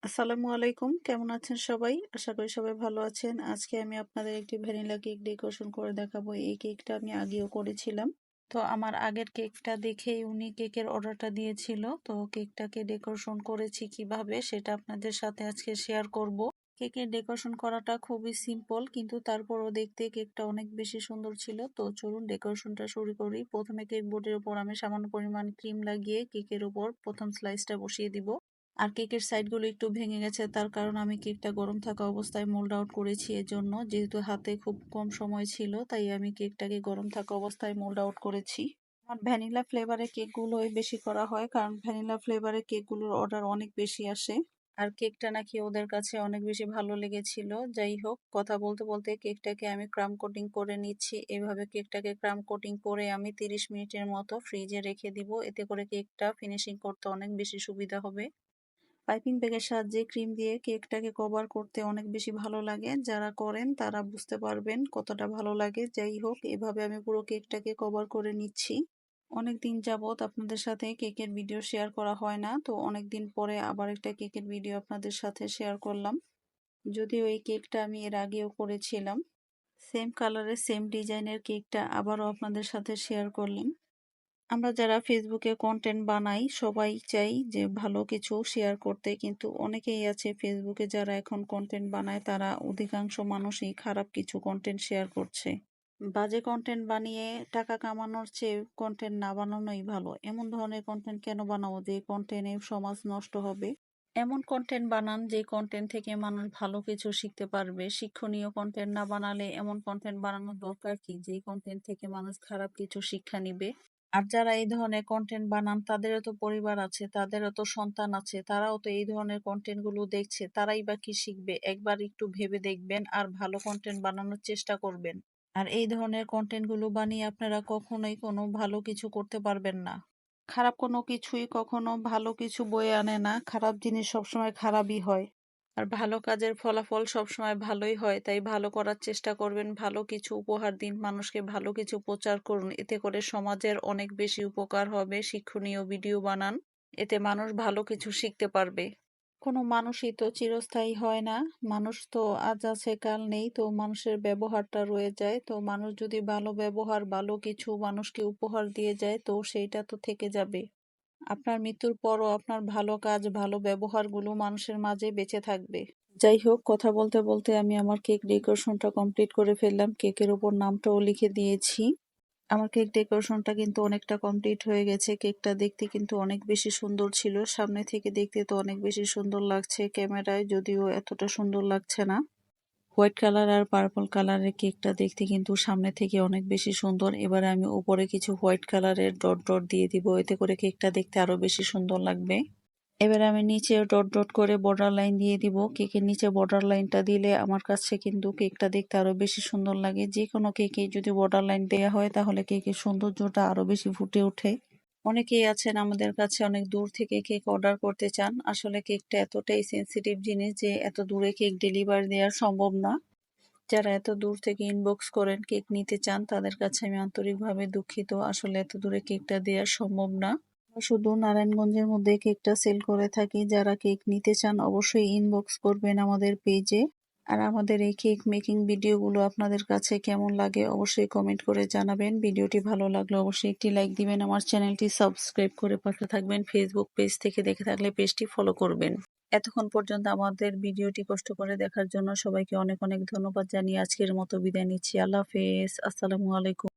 আসসালামু আলাইকুম। কেমন আছেন সবাই? আশা করি সবাই ভালো আছেন। আজকে আমি আপনাদের একটি ভ্যানিলা কেক ডেকোরেশন করে দেখাবো। এই কেকটা আমি আগেও করেছিলাম। তো আমার আগের কেকটা দেখেই উনি কেকের অর্ডারটা দিয়েছিল। তো কেকটাকে ডেকোরেশন করেছি কিভাবে সেটা আপনাদের সাথে আজকে শেয়ার করব। কেকের ডেকোরেশন করাটা খুবই সিম্পল, কিন্তু তারপরও দেখতে কেকটা অনেক বেশি সুন্দর ছিল। তো চলুন ডেকোরেশনটা শুরু করি। প্রথমে কেক বোর্ডের উপর আমি সামান্য পরিমাণ ক্রিম লাগিয়ে কেকের উপর প্রথম স্লাইসটা বসিয়ে দিব। আর কেকের সাইডগুলো একটু ভেঙে গেছে, তার কারণ আমি কেকটা গরম থাকা অবস্থায় মোল্ড আউট করেছি। এজন্য যেহেতু হাতে খুব কম সময় ছিল, তাই আমি কেকটাকে গরম থাকা অবস্থায় মোল্ড আউট করেছি। আর ভ্যানিলা ফ্লেভারের কেকগুলোই বেশি করা হয়, কারণ ভ্যানিলা ফ্লেভারের কেকগুলোর অর্ডার অনেক বেশি আসে। আর কেকটা নাকি ওদের কাছে অনেক বেশি ভালো লেগেছিল। যাই হোক, কথা বলতে বলতে কেকটাকে আমি ক্রাম কোটিং করে নিচ্ছি। এভাবে কেকটাকে ক্রাম কোটিং করে আমি 30 মিনিটের মতো ফ্রিজে রেখে দিব। এতে করে কেকটা ফিনিশিং করতে অনেক বেশি সুবিধা হবে। পাইপিং ব্যাগের সাহায্যে ক্রিম দিয়ে কেকটাকে কভার করতে অনেক বেশি ভালো লাগে। যারা করেন তারা বুঝতে পারবেন কতটা ভালো লাগে। যাই হোক, এভাবে আমি পুরো কেকটাকে কভার করে নিচ্ছি। অনেকদিন যাবত আপনাদের সাথে কেকের ভিডিও শেয়ার করা হয় না, তো অনেকদিন পরে আবার একটা কেকের ভিডিও আপনাদের সাথে শেয়ার করলাম। যদিও এই কেকটা আমি এর আগেও করেছিলাম। সেম কালারের সেম ডিজাইনের কেকটা আবারও আপনাদের সাথে শেয়ার করলাম। আমরা যারা ফেসবুকে কন্টেন্ট বানাই সবাই চাই যে ভালো কিছু শেয়ার করতে, কিন্তু অনেকেই আছে ফেসবুকে যারা এখন কন্টেন্ট বানায় তারা অধিকাংশ মানুষই খারাপ কিছু কন্টেন্ট শেয়ার করছে। বাজে কন্টেন্ট বানিয়ে টাকা কামানোর চেয়ে কন্টেন্ট না বানানোই ভালো। এমন ধরনের কন্টেন্ট কেন বানাবো যে কন্টেন্টে সমাজ নষ্ট হবে? এমন কন্টেন্ট বানান যে কন্টেন্ট থেকে মানুষ ভালো কিছু শিখতে পারবে। শিক্ষণীয় কন্টেন্ট না বানালে এমন কন্টেন্ট বানানোর দরকার কি যে কন্টেন্ট থেকে মানুষ খারাপ কিছু শিক্ষা নিবে? আর যারা এই ধরনের কন্টেন্ট বানান তাদেরও তো পরিবার আছে, তাদেরও তো সন্তান আছে, তারাও তো এই ধরনের কন্টেন্ট গুলো দেখছে, তারাই বা কি শিখবে? একবার একটু ভেবে দেখবেন আর ভালো কন্টেন্ট বানানোর চেষ্টা করবেন। আর এই ধরনের কন্টেন্ট গুলো বানিয়ে আপনারা কখনোই কোনো ভালো কিছু করতে পারবেন না। খারাপ কোনো কিছুই কখনো ভালো কিছু বয়ে আনে না। খারাপ জিনিস সবসময় খারাপই হয়। আর ভালো কাজের ফলাফল সবসময় ভালোই হয়। তাই ভালো করার চেষ্টা করবেন, ভালো কিছু উপহার দিন, মানুষকে ভালো কিছু প্রচার করুন। এতে করে সমাজের অনেক বেশি উপকার হবে। শিক্ষণীয় ভিডিও বানান, এতে মানুষ ভালো কিছু শিখতে পারবে। কোনো মানুষই তো চিরস্থায়ী হয় না। মানুষ তো আজ আছে কাল নেই, তো মানুষের ব্যবহারটা রয়ে যায়। তো মানুষ যদি ভালো ব্যবহার ভালো কিছু মানুষকে উপহার দিয়ে যায়, তো সেইটা তো থেকে যাবে। আপনার মৃত্যুর পরও আপনার ভালো কাজ ভালো ব্যবহারগুলো মানুষের মাঝে বেঁচে থাকবে। যাই হোক, কথা বলতে বলতে আমি আমার কেক ডেকোরেশনটা কমপ্লিট করে ফেললাম। কেকের উপর নামটাও লিখে দিয়েছি। আমার কেক ডেকোরেশনটা কিন্তু অনেকটা কমপ্লিট হয়ে গেছে। কেকটা দেখতে কিন্তু অনেক বেশি সুন্দর ছিল। সামনে থেকে দেখতে তো অনেক বেশি সুন্দর লাগছে, ক্যামেরায় যদিও এতটা সুন্দর লাগছে না। হোয়াইট কালার আর পার্পল কালারের কেকটা দেখতে কিন্তু সামনে থেকে অনেক বেশি সুন্দর। এবারে আমি উপরে কিছু হোয়াইট কালারের ডট ডট দিয়ে দিব, এতে করে কেকটা দেখতে আরো বেশি সুন্দর লাগবে। এবারে আমি নিচে ডট ডট করে বর্ডার লাইন দিয়ে দিব। কেকের নিচে বর্ডার লাইনটা দিলে আমার কাছে কিন্তু কেকটা দেখতে আরো বেশি সুন্দর লাগে। যে কোনো কেকে যদি বর্ডার লাইন দেওয়া হয় তাহলে কেকের সৌন্দর্যটা আরো বেশি ফুটে ওঠে। অনেকেই আছেন আমাদের কাছে অনেক দূর থেকে কেক অর্ডার করতে চান। আসলে কেকটা এতটাই সেনসিটিভ জিনিস যে এত দূরে কেক ডেলিভারি দেওয়া সম্ভব না। যারা এত দূর থেকে ইনবক্স করেন কেক নিতে চান, তাদের কাছে আমি আন্তরিকভাবে দুঃখিত। আসলে এত দূরে কেকটা দেওয়া সম্ভব না। আমরা শুধু নারায়ণগঞ্জের মধ্যে কেকটা সেল করে থাকি। যারা কেক নিতে চান অবশ্যই ইনবক্স করবেন আমাদের পেজে। আর আমাদের এই কেক মেকিং ভিডিওগুলো আপনাদের কাছে কেমন লাগে অবশ্যই কমেন্ট করে জানাবেন। ভিডিওটি ভালো লাগলে অবশ্যই একটি লাইক দিবেন। আমার চ্যানেলটি সাবস্ক্রাইব করে পাশে থাকবেন। ফেসবুক পেজ থেকে দেখে থাকলে পেজটি ফলো করবেন। এতক্ষণ পর্যন্ত আমাদের ভিডিওটি কষ্ট করে দেখার জন্য সবাইকে অনেক অনেক ধন্যবাদ জানিয়ে আজকের মতো বিদায় নিচ্ছি। আল্লাহ হাফেজ। আসসালামু আলাইকুম।